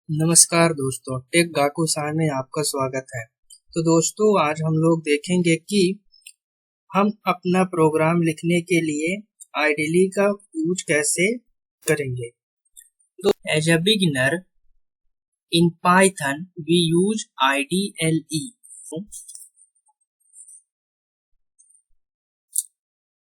नमस्कार दोस्तों, टेक गाकुसान में आपका स्वागत है। तो दोस्तों, आज हम लोग देखेंगे कि हम अपना प्रोग्राम लिखने के लिए आइडली का यूज कैसे करेंगे। तो as a beginner in Python we use IDLE।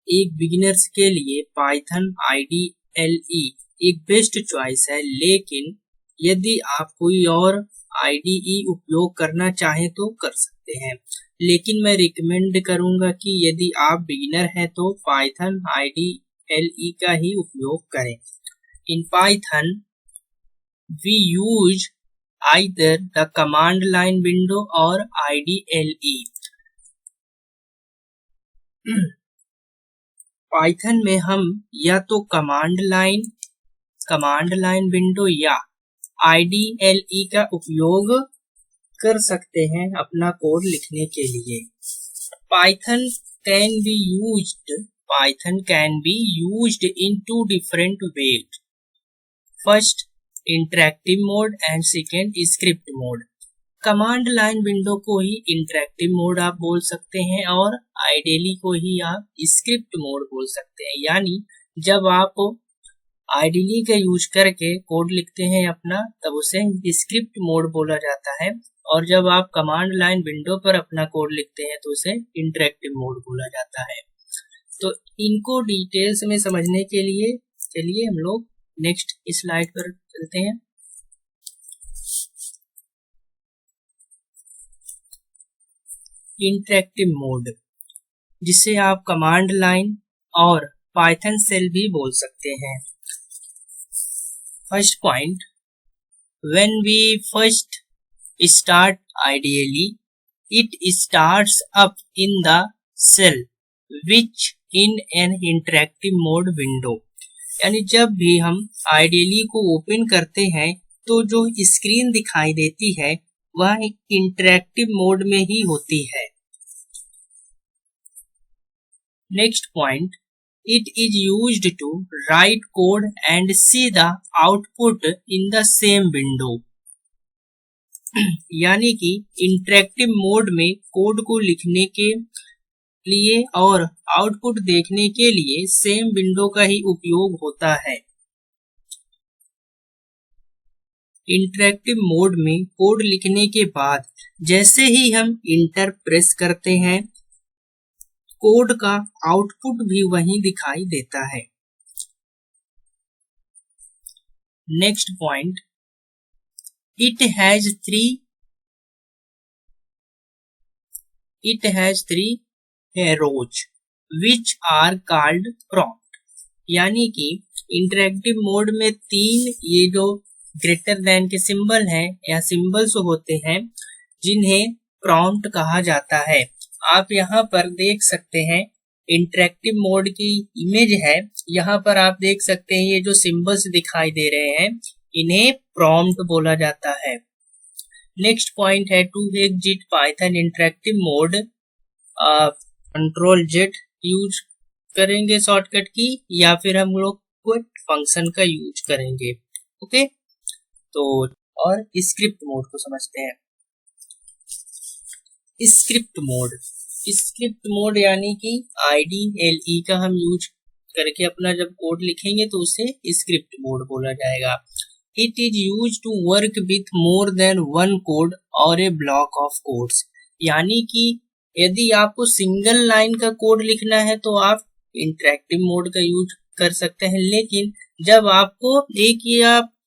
एक बिगिनर्स के लिए पाइथन IDLE एक बेस्ट चॉइस है, लेकिन यदि आप कोई और IDE उपयोग करना चाहें तो कर सकते हैं। लेकिन मैं रिकमेंड करूंगा कि यदि आप बिगिनर हैं तो पाइथन IDLE का ही उपयोग करें। In Python we use either the command line window और IDLE। पाइथन में हम या तो कमांड लाइन विंडो या IDLE का उपयोग कर सकते हैं अपना कोड लिखने के लिए। Python can be used in two different ways. First, interactive mode and second, script mode. Command line window को ही इंटरेक्टिव मोड आप बोल सकते हैं और IDLE को ही आप स्क्रिप्ट मोड बोल सकते हैं। यानी जब आप IDLE का यूज करके कोड लिखते हैं अपना, तब उसे स्क्रिप्ट मोड बोला जाता है, और जब आप कमांड लाइन विंडो पर अपना कोड लिखते हैं तो उसे इंटरेक्टिव मोड बोला जाता है। तो इनको डिटेल्स में समझने के लिए चलिए हम लोग नेक्स्ट स्लाइड पर चलते हैं। इंटरेक्टिव मोड, जिसे आप कमांड लाइन और पाइथन शेल भी बोल सकते हैं। First point, when we first start IDLE, it starts up in the shell which in an interactive mode window। यानी जब भी हम IDLE को ओपन करते हैं तो जो स्क्रीन दिखाई देती है वह एक इंटरेक्टिव मोड में ही होती है। Next point, it is used to write code and see the output in the same window। यानी कि इंटरेक्टिव मोड में कोड को लिखने के लिए और आउटपुट देखने के लिए सेम विंडो का ही उपयोग होता है। इंटरेक्टिव मोड में कोड लिखने के बाद जैसे ही हम इंटर प्रेस करते हैं, कोड का आउटपुट भी वहीं दिखाई देता है। Next point, it has three arrows which are called prompt। यानी कि इंटरेक्टिव मोड में तीन ये जो ग्रेटर देन के सिंबल हैं या सिंबल्स होते हैं जिन्हें प्रॉम्प्ट कहा जाता है। आप यहाँ पर देख सकते हैं इंटरेक्टिव मोड की इमेज है। यहाँ पर आप देख सकते हैं ये जो सिंबल्स दिखाई दे रहे हैं इन्हें प्रॉम्प्ट बोला जाता है। नेक्स्ट पॉइंट है to exit Python interactive mode, control Z use करेंगे शॉर्टकट की, या फिर हम लोग क्विट फंक्शन का यूज करेंगे। ओके, तो और स्क्रिप्ट मोड को समझते हैं। स्क्रिप्ट मोड यानी कि IDLE का हम यूज करके अपना जब कोड लिखेंगे तो उसे स्क्रिप्ट मोड बोला जाएगा। It is use to work with more than one code और ए ब्लॉक ऑफ कोड्स। यानी कि यदि आपको सिंगल लाइन का कोड लिखना है तो आप इंटरेक्टिव मोड का यूज कर सकते हैं, लेकिन जब आपको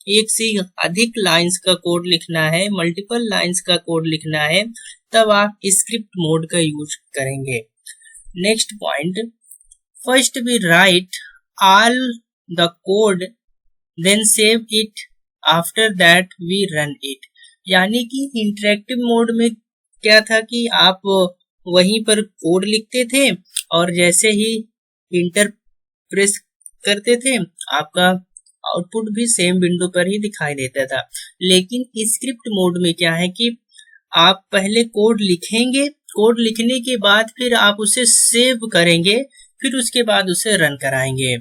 एक से अधिक लाइंस का कोड लिखना है, मल्टीपल लाइंस का कोड लिखना है, तब आप स्क्रिप्ट मोड का यूज करेंगे। Next point, first we write all the code then save it, after that we run it. यानी कि इंटरेक्टिव मोड में क्या था कि आप वहीं पर कोड लिखते थे और जैसे ही इंटर प्रेस करते थे आपका आउटपुट भी सेम विंडो पर ही दिखाई देता था। लेकिन स्क्रिप्ट मोड में क्या है कि आप पहले कोड लिखेंगे, कोड लिखने के बाद फिर आप उसे सेव करेंगे, फिर उसके बाद उसे रन कराएंगे।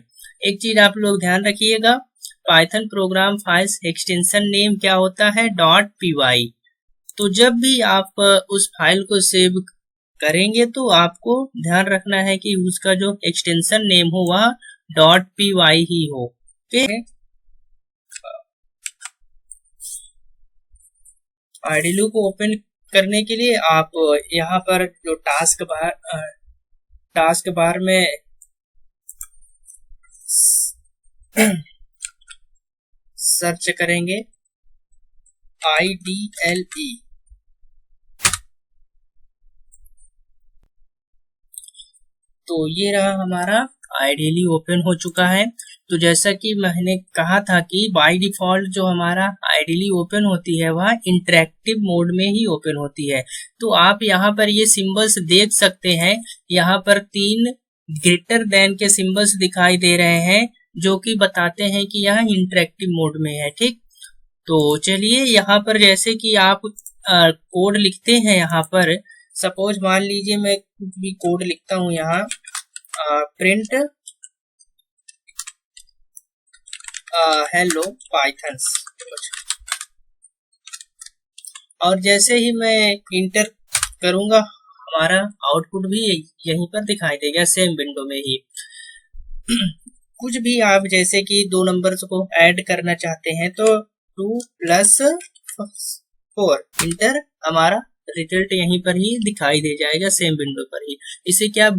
एक चीज आप लोग ध्यान रखिएगा, Python program files extension name क्या होता है, .py। तो जब भी आप उस फाइल को सेव करेंगे तो आपको ध्यान रखना है कि उसका जो एक्सटेंशन नेम हो वह .py ही हो। आइडियलू को ओपन करने के लिए आप यहाँ पर जो टास्क बार में सर्च करेंगे IDLE, तो ये रहा हमारा आइडियली ओपन हो चुका है। तो जैसा कि मैंने कहा था कि बाय डिफॉल्ट जो हमारा आइडियली ओपन होती है वह इंटरेक्टिव मोड में ही ओपन होती है। तो आप यहाँ पर ये सिंबल्स देख सकते हैं, यहाँ पर 3 ग्रेटर देन के सिंबल्स दिखाई दे रहे हैं जो कि बताते हैं कि यह इंटरेक्टिव मोड में है। ठीक, तो चलिए यहाँ पर जैसे कि आप कोड लिखते हैं, यहाँ पर सपोज मान लीजिए मैं कुछ भी कोड लिखता हूँ यहाँ, प्रिंट हेलो पाइथन्स, और जैसे ही मैं इंटर करूंगा हमारा आउटपुट भी यहीं पर दिखाई देगा, सेम विंडो में ही। कुछ भी आप जैसे कि 2 नंबर्स को ऐड करना चाहते हैं तो 2 + 4 इंटर, हमारा रिजल्ट यहीं पर ही दिखाई दे जाएगा, सेम विंडो पर ही। इसे क्या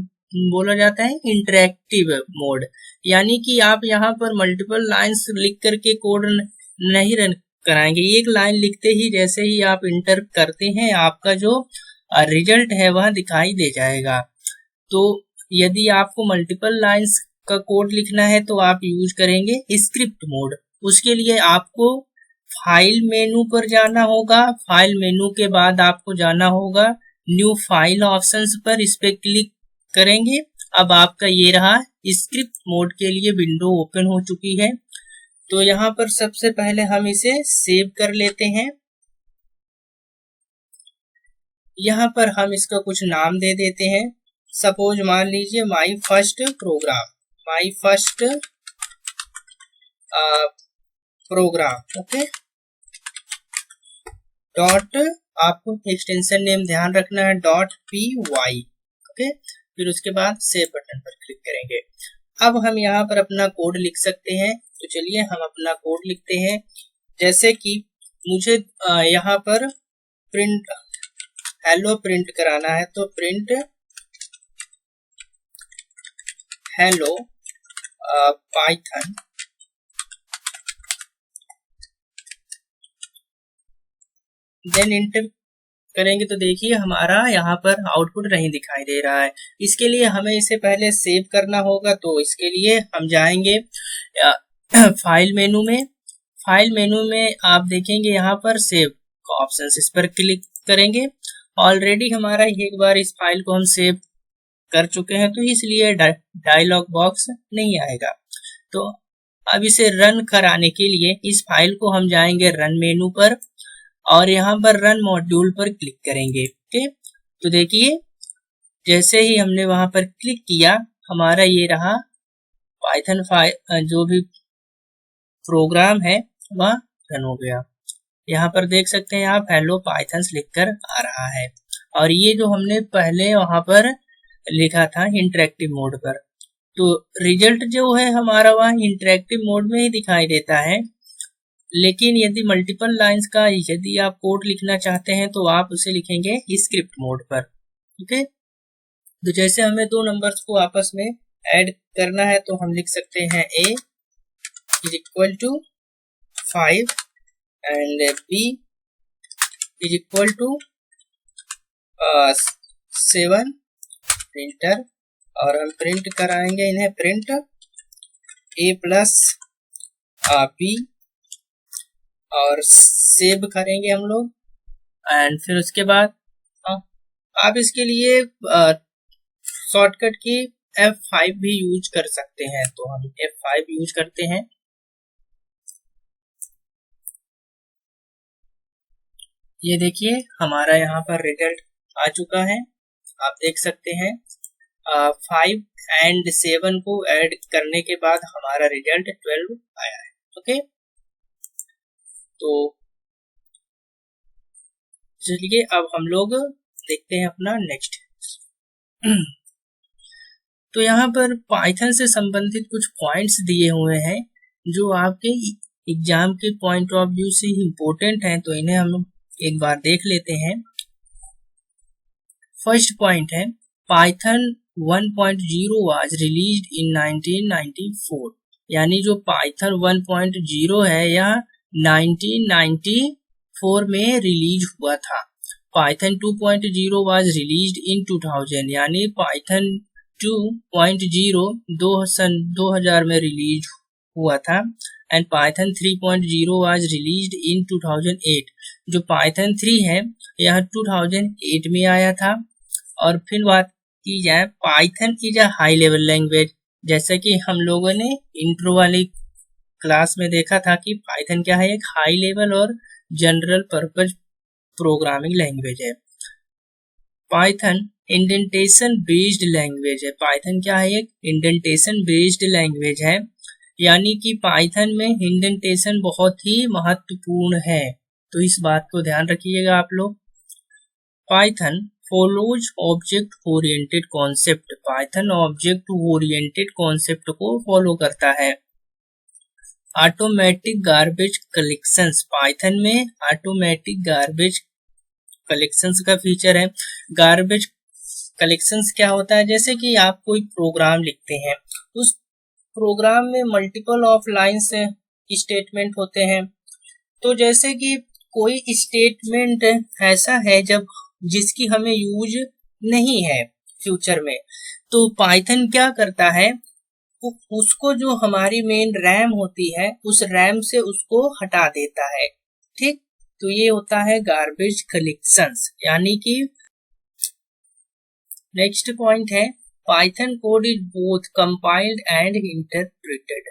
बोला जाता है, इंटरेक्टिव मोड। यानी कि आप यहाँ पर मल्टीपल लाइंस लिख करके कोड नहीं रन कराएंगे, एक लाइन लिखते ही जैसे ही आप इंटर करते हैं आपका जो रिजल्ट है वह दिखाई दे जाएगा। तो यदि आपको मल्टीपल लाइंस का कोड लिखना है तो आप यूज करेंगे स्क्रिप्ट मोड। उसके लिए आपको फाइल मेनू पर जाना होगा, फाइल मेनू के बाद आपको जाना होगा न्यू फाइल ऑप्शंस पर, इस पे क्लिक करेंगे। अब आपका ये रहा स्क्रिप्ट मोड के लिए विंडो ओपन हो चुकी है। तो यहाँ पर सबसे पहले हम इसे सेव कर लेते हैं। यहाँ पर हम इसका कुछ नाम दे देते हैं, सपोज मान लीजिए my first program, my first program. Okay, dot, आपको एक्सटेंशन नेम ध्यान रखना है .py। ओके, फिर उसके बाद सेव बटन पर क्लिक करेंगे। अब हम यहाँ पर अपना कोड लिख सकते हैं। तो चलिए हम अपना कोड लिखते हैं। जैसे कि मुझे यहाँ पर प्रिंट हेलो प्रिंट कराना है, तो print hello Python, then enter करेंगे तो देखिए हमारा यहाँ पर आउटपुट नहीं दिखाई दे रहा है। इसके लिए हमें इसे पहले सेव करना होगा। तो इसके लिए हम जाएंगे फाइल मेनू में। फाइल मेनू में आप देखेंगे यहाँ पर सेव का ऑप्शन, इस पर क्लिक करेंगे। ऑलरेडी हमारा एक बार इस फाइल को हम सेव कर चुके हैं तो इसलिए डायलॉग बॉक्स नहीं आएगा। तो अब इसे रन कराने के लिए इस फाइल को हम जाएंगे रन मेनू पर और यहाँ पर रन मॉड्यूल पर क्लिक करेंगे। ओके, तो देखिए जैसे ही हमने वहां पर क्लिक किया हमारा ये रहा पाइथन फाइल, जो भी प्रोग्राम है वह रन हो गया। यहाँ पर देख सकते हैं आप हेलो पाइथन्स लिखकर आ रहा है। और ये जो हमने पहले वहां पर लिखा था इंटरेक्टिव मोड पर, तो रिजल्ट जो है हमारा वह इंटरेक्टिव मोड में ही दिखाई देता है। लेकिन यदि मल्टीपल लाइंस का यदि आप कोड लिखना चाहते हैं तो आप उसे लिखेंगे स्क्रिप्ट मोड पर। ओके, तो जैसे हमें 2 नंबर्स को आपस में ऐड करना है तो हम लिख सकते हैं a = 5 एंड b = 7, प्रिंटर, और हम प्रिंट कराएंगे इन्हें, प्रिंट a + b, और सेव करेंगे हम लोग। एंड फिर उसके बाद आप इसके लिए शॉर्टकट की F5 भी यूज कर सकते हैं। तो हम F5 यूज करते हैं। ये देखिए हमारा यहाँ पर रिजल्ट आ चुका है, आप देख सकते हैं 5 एंड 7 को ऐड करने के बाद हमारा रिजल्ट 12 आया है। ओके, तो चलिए अब हम लोग देखते हैं अपना नेक्स्ट। तो यहाँ पर पाइथन से संबंधित कुछ पॉइंट्स दिए हुए हैं जो आपके एग्जाम के पॉइंट ऑफ व्यू से इम्पोर्टेंट हैं, तो इन्हें हम एक बार देख लेते हैं। फर्स्ट पॉइंट है पाइथन 1.0 वाज रिलीज्ड इन 1994, यानी जो पाइथन 1.0 है यह 1994 में रिलीज हुआ था। पाइथन 2.0 वाज रिलीज्ड इन 2000, यानी पाइथन 2.0 2000 में रिलीज हुआ था। And Python 3.0 was released in 2008, जो पाइथन 3 है यह 2008 में आया था। और फिर बात की जाए Python is a high level language, जैसा कि हम लोगों ने इंट्रो वाली क्लास में देखा था कि पाइथन क्या है, एक हाई लेवल और जनरल पर्पज प्रोग्रामिंग लैंग्वेज है। पाइथन इंडेंटेशन बेस्ड लैंग्वेज है। पाइथन क्या है, एक इंडेंटेशन बेस्ड लैंग्वेज है, यानी कि पाइथन में इंडेंटेशन बहुत ही महत्वपूर्ण है, तो इस बात को ध्यान रखिएगा आप लोग। Python follows object oriented concept. Python object oriented concept को फॉलो करता है। Automatic garbage collections. पाइथन में ऑटोमेटिक गार्बेज कलेक्शंस का फीचर है। गार्बेज कलेक्शंस क्या होता है, जैसे कि आप कोई प्रोग्राम लिखते हैं, उस प्रोग्राम में मल्टीपल ऑफ लाइन्स स्टेटमेंट होते हैं। तो जैसे कि कोई स्टेटमेंट ऐसा है जब जिसकी हमें यूज नहीं है फ्यूचर में, तो पाइथन क्या करता है, उसको जो हमारी मेन रैम होती है उस रैम से उसको हटा देता है। ठीक, तो ये होता है गार्बेज कलेक्शंस, यानी कि नेक्स्ट पॉइंट है Python code is both compiled and interpreted.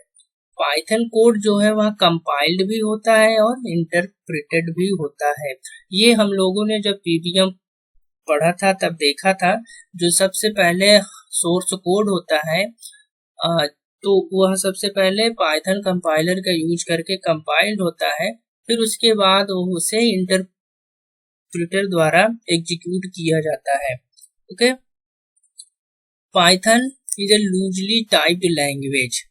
Python code जो है वह कंपाइल्ड भी होता है और इंटरप्रेटेड भी होता है। ये हम लोगों ने जब पीवीएम पढ़ा था तब देखा था। जो सबसे पहले सोर्स कोड होता है तो वह सबसे पहले पाइथन कंपाइलर का यूज करके कंपाइल्ड होता है, फिर उसके बाद उसे इंटरप्रेटर द्वारा एग्जीक्यूट किया जाता है। Okay, Python is a loosely typed language.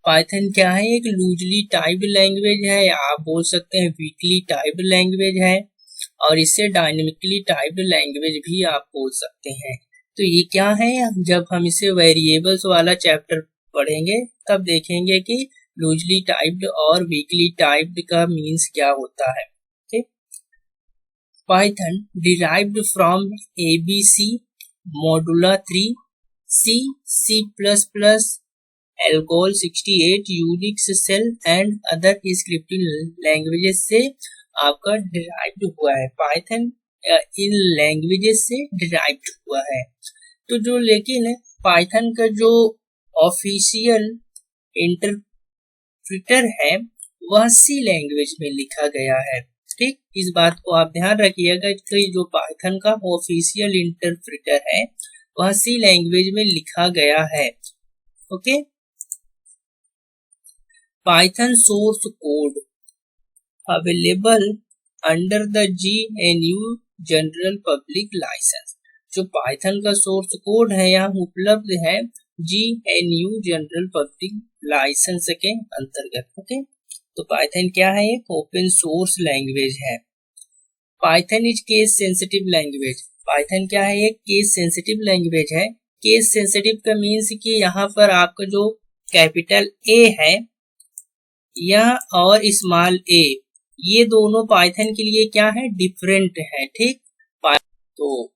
Python क्या है, एक लूजली टाइप्ड लैंग्वेज है, या आप बोल सकते हैं वीकली टाइप्ड लैंग्वेज है, और इससे डायनेमिकली टाइप्ड लैंग्वेज भी आप बोल सकते हैं। तो ये क्या है, जब हम इसे वेरिएबल्स वाला चैप्टर पढ़ेंगे तब देखेंगे कि लूजली टाइप्ड और वीकली टाइप्ड का मीन्स क्या होता है। ठीक, Python derived from ABC, Modula 3, C, C++, Algol 68, Unix shell and other scripting languages से आपका डिराइव्ड हुआ है। पाइथन इन लैंग्वेजेस से डिराइव्ड हुआ है। तो जो लेकिन पाइथन का जो ऑफिशियल इंटरप्रेटर है वह सी लैंग्वेज में लिखा गया है। ठीक, इस बात को आप ध्यान रखिएगा कि जो पाइथन का ऑफिशियल इंटरप्रेटर है वह सी लैंग्वेज में लिखा गया है। Okay, Python source code available under the GNU general public license. जो पाइथन का सोर्स कोड है यहाँ उपलब्ध है GNU जनरल पब्लिक लाइसेंस के अंतर्गत। ओके, तो पाइथन क्या है, एक ओपन सोर्स लैंग्वेज है। Python is case sensitive language. Python क्या है, एक केस सेंसिटिव लैंग्वेज है। केस सेंसिटिव का मीन्स कि यहाँ पर आपका जो कैपिटल A है यह और स्मॉल a ये दोनों पाइथन के लिए क्या है, डिफरेंट है। ठीक, तो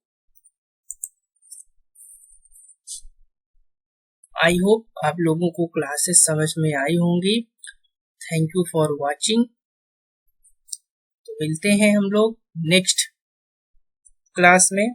आई होप आप लोगों को क्लासेस समझ में आई होंगी। Thank you for watching. तो मिलते हैं हम लोग नेक्स्ट क्लास में।